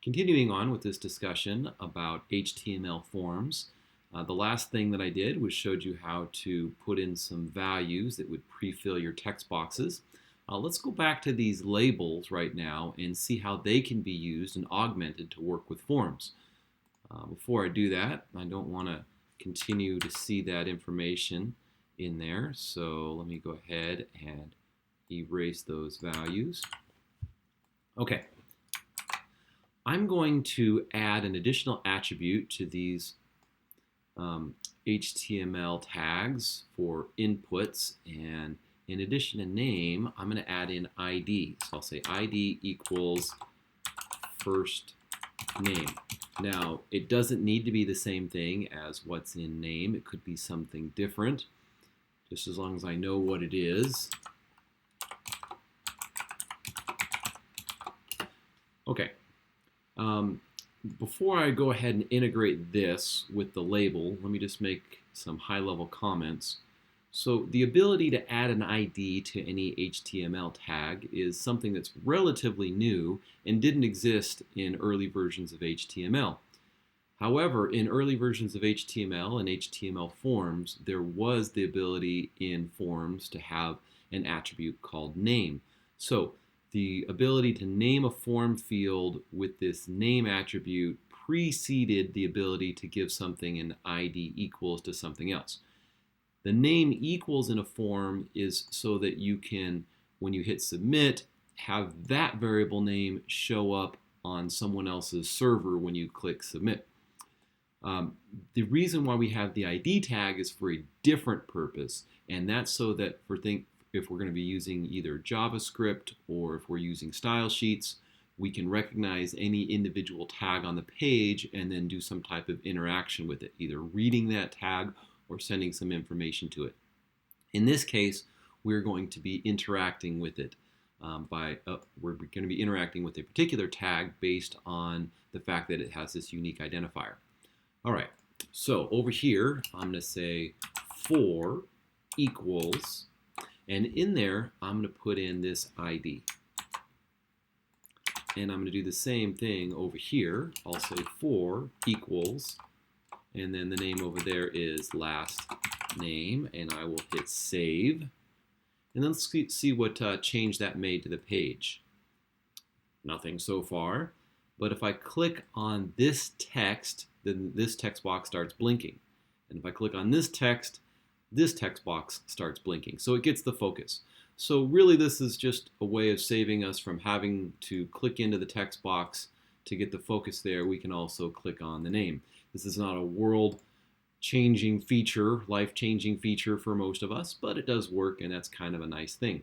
Continuing on with this discussion about HTML forms, the last thing that I did was showed you how to put in some values that would pre-fill your text boxes. Let's go back to these labels right now and see how they can be used and augmented to work with forms. Before I do that, I don't want to continue to see that information in there, so let me go ahead and erase those values. Okay. I'm going to add an additional attribute to these HTML tags for inputs, and in addition to name, I'm going to add in ID. So I'll say ID equals first name. Now, it doesn't need to be the same thing as what's in name. It could be something different, just as long as I know what it is. Okay. Before I go ahead and integrate this with the label, let me just make some high-level comments. So the ability to add an ID to any HTML tag is something that's relatively new and didn't exist in early versions of HTML. However, in early versions of HTML and HTML forms, there was the ability in forms to have an attribute called name. So the ability to name a form field with this name attribute preceded the ability to give something an ID equals to something else. The name equals in a form is so that you can, when you hit submit, have that variable name show up on someone else's server when you click submit. The reason why we have the ID tag is for a different purpose, and that's so that if we're going to be using either JavaScript or if we're using style sheets, we can recognize any individual tag on the page and then do some type of interaction with it, either reading that tag or sending some information to it. In this case, we're going to be interacting with it we're going to be interacting with a particular tag based on the fact that it has this unique identifier. All right, so over here, I'm going to say for equals, and in there, I'm going to put in this ID. And I'm going to do the same thing over here. I'll say for equals, and then the name over there is last name, and I will hit save. And then let's see what change that made to the page. Nothing so far, but if I click on this text, then this text box starts blinking. And if I click on this text box starts blinking. So it gets the focus. So really this is just a way of saving us from having to click into the text box to get the focus there. We can also click on the name. This is not a world-changing feature, life-changing feature for most of us, but it does work, and that's kind of a nice thing.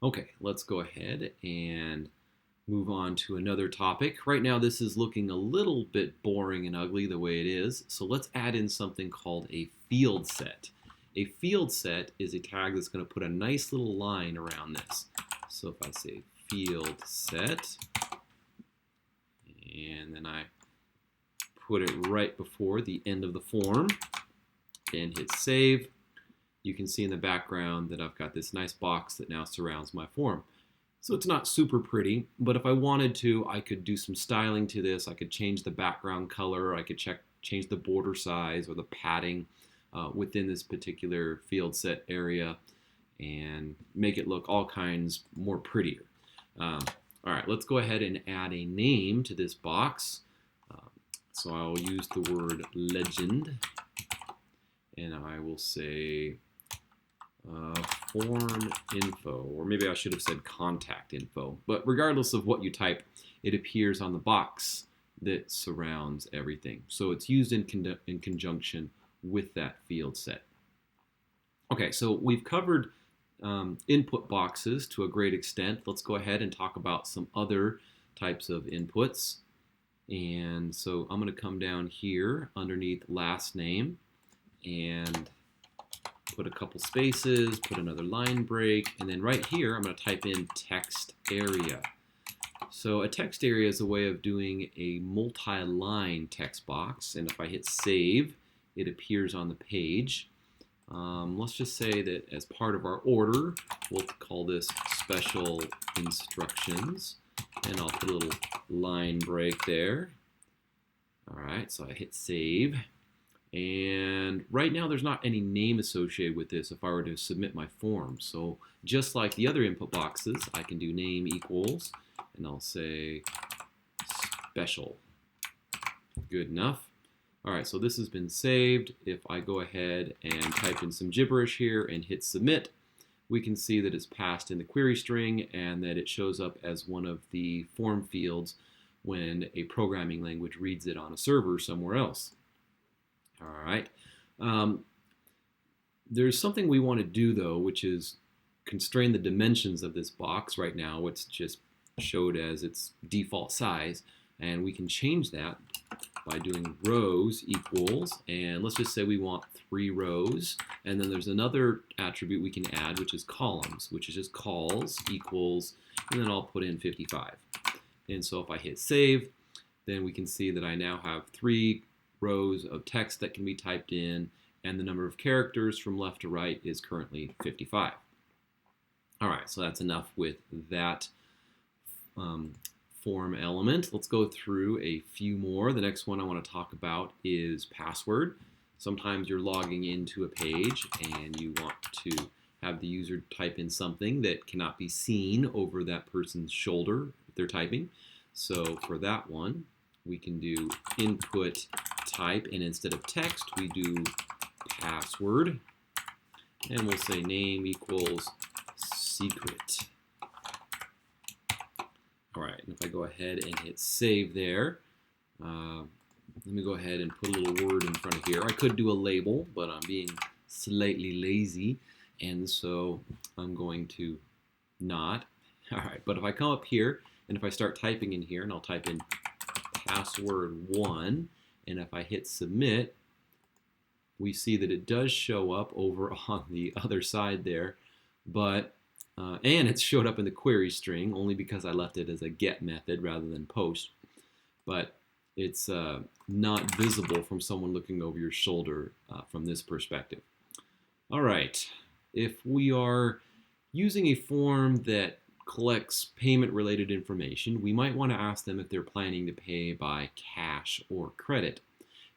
Okay, let's go ahead and move on to another topic. Right now this is looking a little bit boring and ugly the way it is, so let's add in something called a field set. A field set is a tag that's going to put a nice little line around this. So if I say field set, and then I put it right before the end of the form and hit save, you can see in the background that I've got this nice box that now surrounds my form. So it's not super pretty, but if I wanted to, I could do some styling to this. I could change the background color. I could change the border size or the padding within this particular field set area and make it look all kinds more prettier. All right, let's go ahead and add a name to this box. So I'll use the word legend, and I will say form info, or maybe I should have said contact info. But regardless of what you type, it appears on the box that surrounds everything. So it's used in conjunction with that field set. Okay, so we've covered input boxes to a great extent. Let's go ahead and talk about some other types of inputs. And so I'm going to come down here underneath last name and put a couple spaces, put another line break, and then right here I'm going to type in text area. So a text area is a way of doing a multi-line text box, and if I hit save, it appears on the page. Let's just say that as part of our order, we'll call this special instructions. and I'll put a little line break there. All right, so I hit save. And right now there's not any name associated with this if I were to submit my form. So just like the other input boxes, I can do name equals, and I'll say special. Good enough. All right, so this has been saved. If I go ahead and type in some gibberish here and hit submit, we can see that it's passed in the query string and that it shows up as one of the form fields when a programming language reads it on a server somewhere else. All right. There's something we want to do, though, which is constrain the dimensions of this box. Right now, it's just showed as its default size, and we can change that by doing rows equals, and let's just say we want 3 rows, and then there's another attribute we can add, which is columns, which is just calls equals, and then I'll put in 55. And so if I hit save, then we can see that I now have 3 rows of text that can be typed in, and the number of characters from left to right is currently 55. All right, so that's enough with that form element. Let's go through a few more. The next one I want to talk about is password. Sometimes you're logging into a page and you want to have the user type in something that cannot be seen over that person's shoulder if they're typing. So for that one, we can do input type, and instead of text, we do password, and we'll say name equals secret. All right, and if I go ahead and hit save there, let me go ahead and put a little word in front of here. I could do a label, but I'm being slightly lazy, and so I'm going to not. All right, but if I come up here, and if I start typing in here, and I'll type in password 1, and if I hit submit, we see that it does show up over on the other side there, but and it's showed up in the query string only because I left it as a get method rather than post, but it's not visible from someone looking over your shoulder from this perspective. All right, if we are using a form that collects payment-related information, we might want to ask them if they're planning to pay by cash or credit.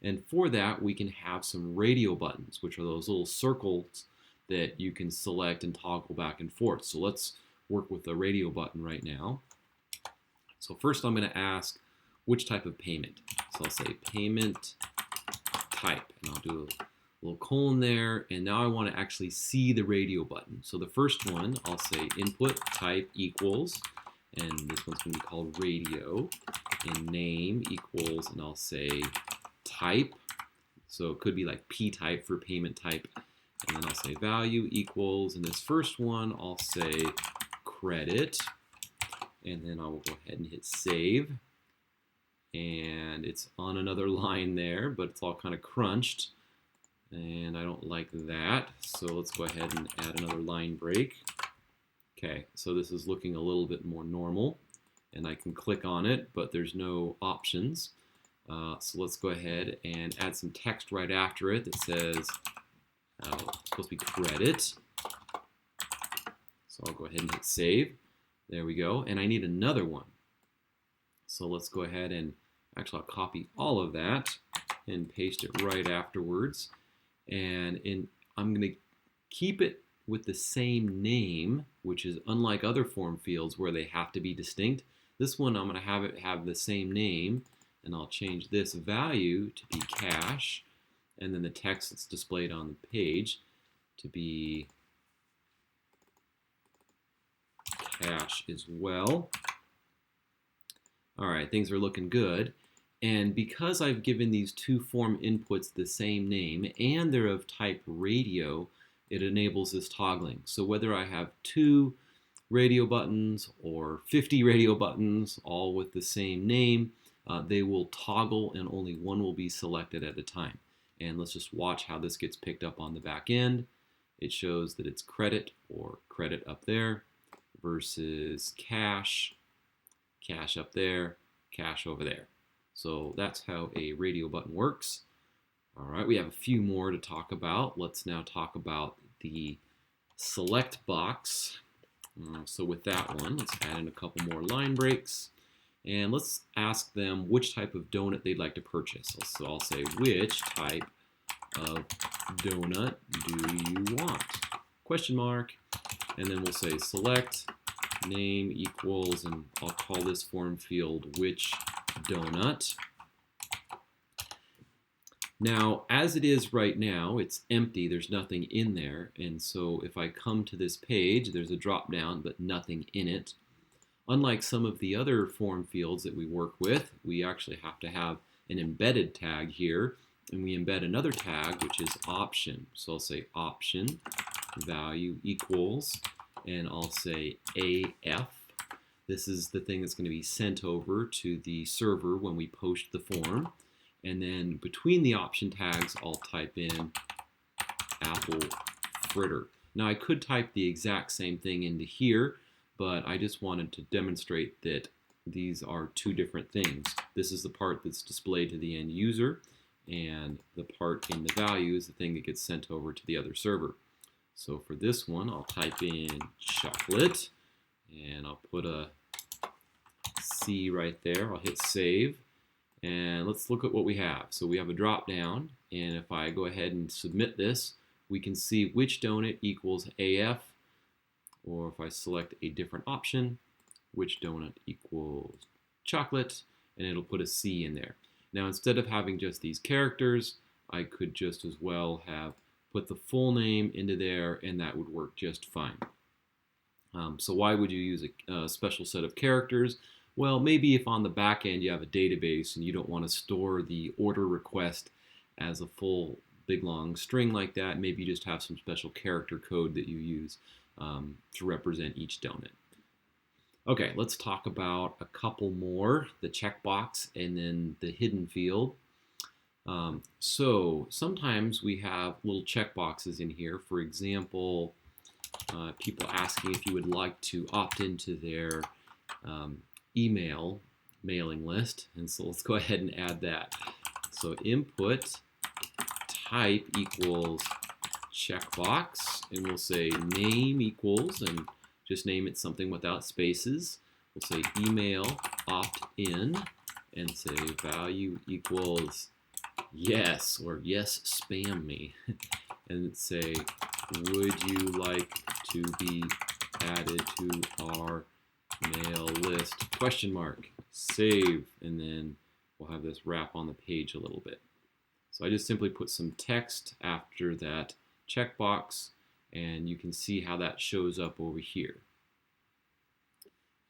And for that, we can have some radio buttons, which are those little circles that you can select and toggle back and forth. So let's work with the radio button right now. So first I'm going to ask which type of payment. So I'll say payment type, and I'll do a little colon there, and now I want to actually see the radio button. So the first one, I'll say input type equals, and this one's going to be called radio, and name equals, and I'll say type. So it could be like P type for payment type, and then I'll say value equals, and this first one I'll say credit, and then I will go ahead and hit save, and it's on another line there, but it's all kind of crunched, and I don't like that, so let's go ahead and add another line break. Okay, so this is looking a little bit more normal, and I can click on it, but there's no options. So let's go ahead and add some text right after it that says it's supposed to be credit. So I'll go ahead and hit save. There we go, and I need another one. So let's go ahead and actually I'll copy all of that and paste it right afterwards. And I'm going to keep it with the same name, which is unlike other form fields where they have to be distinct. This one I'm going to have it have the same name, and I'll change this value to be cash, and then the text that's displayed on the page to be cash as well. All right, things are looking good. And because I've given these two form inputs the same name and they're of type radio, it enables this toggling. So whether I have 2 radio buttons or 50 radio buttons, all with the same name, they will toggle and only one will be selected at a time. And let's just watch how this gets picked up on the back end. It shows that it's credit or credit up there versus cash, cash up there, cash over there. So that's how a radio button works. All right, we have a few more to talk about. Let's now talk about the select box. So with that one, let's add in a couple more line breaks. And let's ask them which type of donut they'd like to purchase. So I'll say, which type of donut do you want? Question mark. And then we'll say select name equals, and I'll call this form field which donut. Now, as it is right now, it's empty. There's nothing in there. And so if I come to this page, there's a drop down, but nothing in it. Unlike some of the other form fields that we work with, we actually have to have an embedded tag here. And we embed another tag, which is option. So I'll say option value equals, and I'll say AF. This is the thing that's going to be sent over to the server when we post the form. And then between the option tags, I'll type in apple fritter. Now I could type the exact same thing into here, but I just wanted to demonstrate that these are two different things. This is the part that's displayed to the end user, and the part in the value is the thing that gets sent over to the other server. So for this one, I'll type in chocolate, and I'll put a C right there. I'll hit save, and let's look at what we have. So we have a drop down, and if I go ahead and submit this, we can see which donut equals AF, or if I select a different option, which donut equals chocolate, and it'll put a C in there. Now instead of having just these characters, I could just as well have put the full name into there, and that would work just fine. So why would you use a special set of characters? Well, maybe if on the back end you have a database and you don't want to store the order request as a full big long string like that, maybe you just have some special character code that you use to represent each donut. Okay, let's talk about a couple more, the checkbox and then the hidden field. So sometimes we have little checkboxes in here. For example, people asking if you would like to opt into their email mailing list. And so let's go ahead and add that. So input type equals checkbox, and we'll say name equals, and just name it something without spaces. We'll say email opt-in, and say value equals yes, or yes, spam me. And say, would you like to be added to our mail list? Question mark. Save, and then we'll have this wrap on the page a little bit. So I just simply put some text after that checkbox, and you can see how that shows up over here.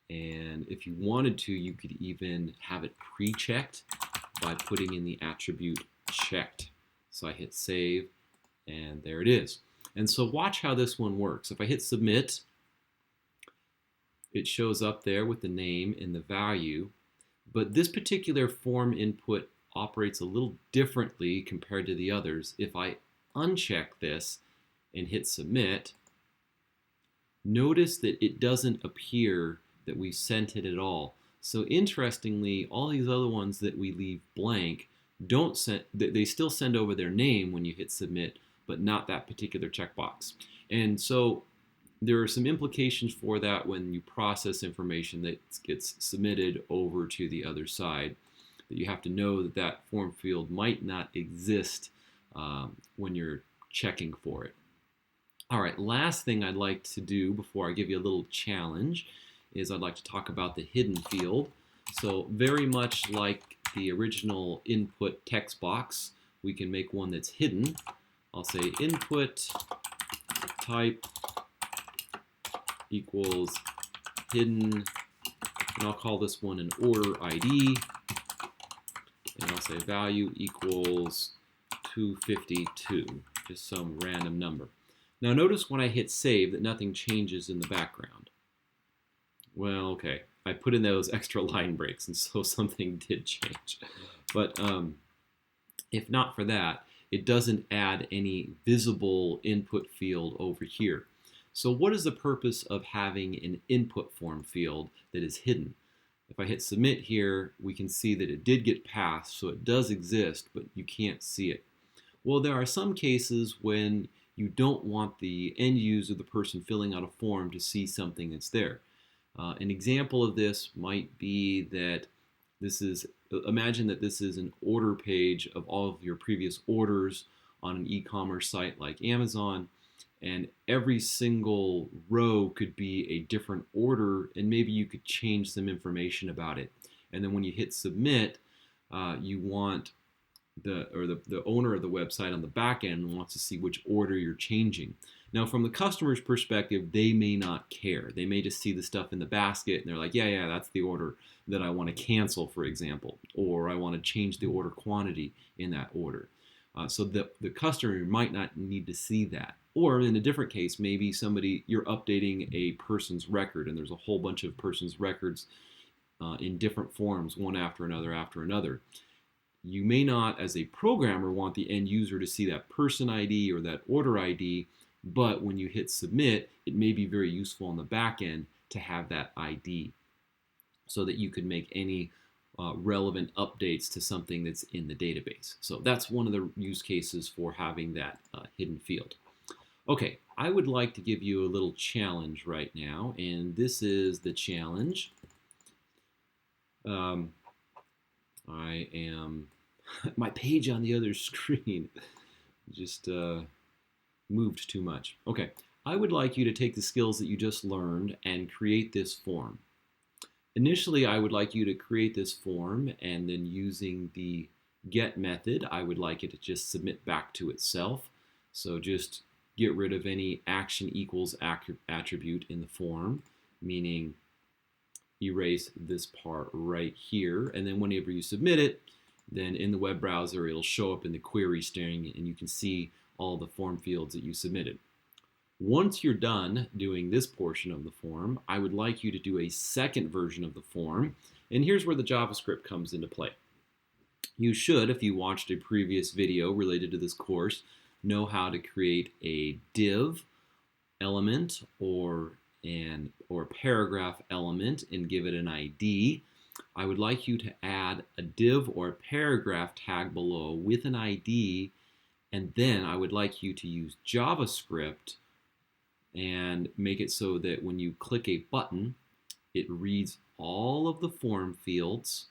And if you wanted to, you could even have it pre-checked by putting in the attribute checked. So I hit save, and there it is. And so watch how this one works. If I hit submit, it shows up there with the name and the value, but this particular form input operates a little differently compared to the others. If I uncheck this and hit submit, notice that it doesn't appear that we sent it at all. So interestingly, all these other ones that we leave blank don't send, they still send over their name when you hit submit, but not that particular checkbox. And so there are some implications for that when you process information that gets submitted over to the other side, that you have to know that that form field might not exist when you're checking for it. All right, last thing I'd like to do before I give you a little challenge is I'd like to talk about the hidden field. So very much like the original input text box, we can make one that's hidden. I'll say input type equals hidden, and I'll call this one an order ID, and I'll say value equals 252, just some random number. Now notice when I hit save that nothing changes in the background. Well, okay, I put in those extra line breaks, and so something did change. But if not for that, it doesn't add any visible input field over here. So what is the purpose of having an input form field that is hidden? If I hit submit here, we can see that it did get passed, so it does exist, but you can't see it. Well, there are some cases when you don't want the end user, the person filling out a form, to see something that's there. An example of this might be that imagine that this is an order page of all of your previous orders on an e-commerce site like Amazon, and every single row could be a different order, and maybe you could change some information about it. And then when you hit submit, you want the owner of the website on the back end wants to see which order you're changing. Now, from the customer's perspective, they may not care. They may just see the stuff in the basket and they're like, yeah, that's the order that I want to cancel, for example, or I want to change the order quantity in that order. So the customer might not need to see that. Or in a different case, maybe you're updating a person's record and there's a whole bunch of person's records in different forms, one after another. You may not, as a programmer, want the end user to see that person ID or that order ID, but when you hit submit, it may be very useful on the back end to have that ID so that you could make any relevant updates to something that's in the database. So that's one of the use cases for having that hidden field. Okay, I would like to give you a little challenge right now, and this is the challenge. My page on the other screen just moved too much. Okay, I would like you to take the skills that you just learned and create this form. Initially, I would like you to create this form, and then using the get method, I would like it to just submit back to itself. So just get rid of any action equals attribute in the form, meaning erase this part right here, and then whenever you submit it, then in the web browser it'll show up in the query string and you can see all the form fields that you submitted. Once you're done doing this portion of the form, I would like you to do a second version of the form, and here's where the JavaScript comes into play. You should, if you watched a previous video related to this course, know how to create a div element or paragraph element and give it an ID. I would like you to add a div or a paragraph tag below with an ID, and then I would like you to use JavaScript and make it so that when you click a button, it reads all of the form fields,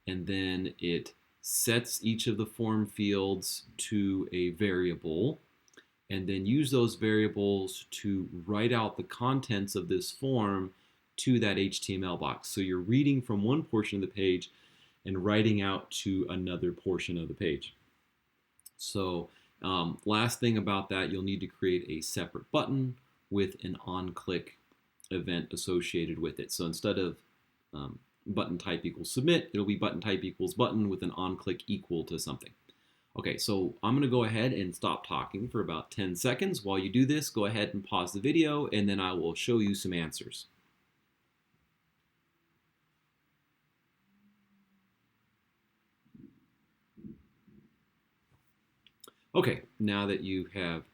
and then it sets each of the form fields to a variable, and then use those variables to write out the contents of this form to that HTML box. So you're reading from one portion of the page and writing out to another portion of the page. So last thing about that, you'll need to create a separate button with an on-click event associated with it. So instead of button type equals submit, it'll be button type equals button with an on-click equal to something. Okay, so I'm going to go ahead and stop talking for about 10 seconds. While you do this, go ahead and pause the video, and then I will show you some answers. Okay, now that you have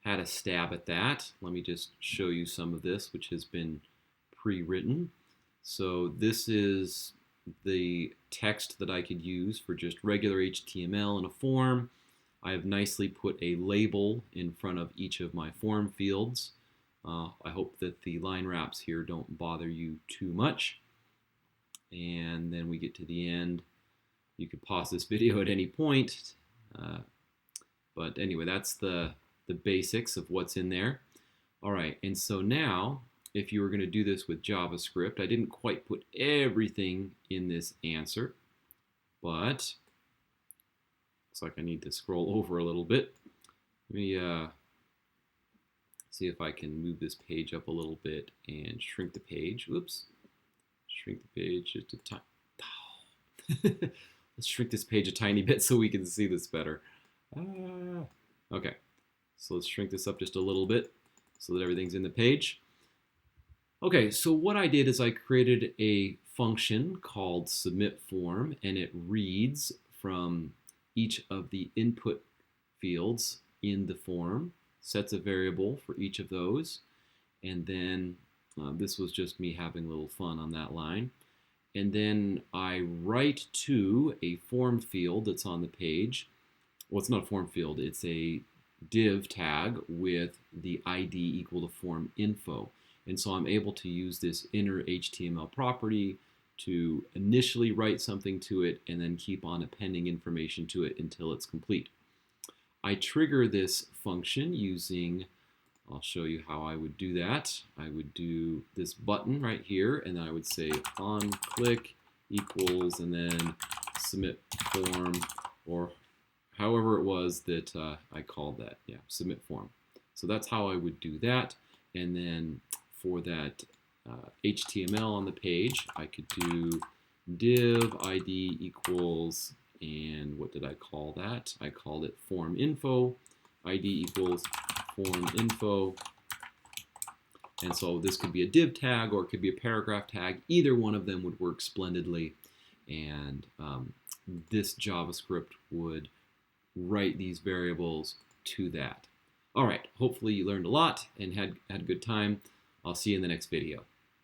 had a stab at that, let me just show you some of this, which has been pre-written. So this is the text that I could use for just regular HTML in a form. I have nicely put a label in front of each of my form fields. I hope that the line wraps here don't bother you too much. And then we get to the end. You could pause this video at any point. But anyway, that's the basics of what's in there. All right, and so now, if you were going to do this with JavaScript, I didn't quite put everything in this answer, but looks like I need to scroll over a little bit. Let me see if I can move this page up a little bit and shrink the page. Whoops, shrink the page just a tiny. Let's shrink this page a tiny bit so we can see this better. Okay, so let's shrink this up just a little bit so that everything's in the page. Okay, so what I did is I created a function called submit form, and it reads from each of the input fields in the form, sets a variable for each of those, and then this was just me having a little fun on that line. And then I write to a form field that's on the page. Well, it's not a form field, it's a div tag with the ID equal to form info. And so I'm able to use this inner HTML property to initially write something to it and then keep on appending information to it until it's complete. I trigger this function using, I'll show you how I would do that. I would do this button right here, and then I would say on click equals, and then submit form, or however it was that I called that. Yeah, submit form. So that's how I would do that. And then for that HTML on the page, I could do div ID equals, and what did I call that? I called it form info. ID equals form info. And so this could be a div tag or it could be a paragraph tag. Either one of them would work splendidly. And this JavaScript would write these variables to that. All right, hopefully you learned a lot and had a good time. I'll see you in the next video.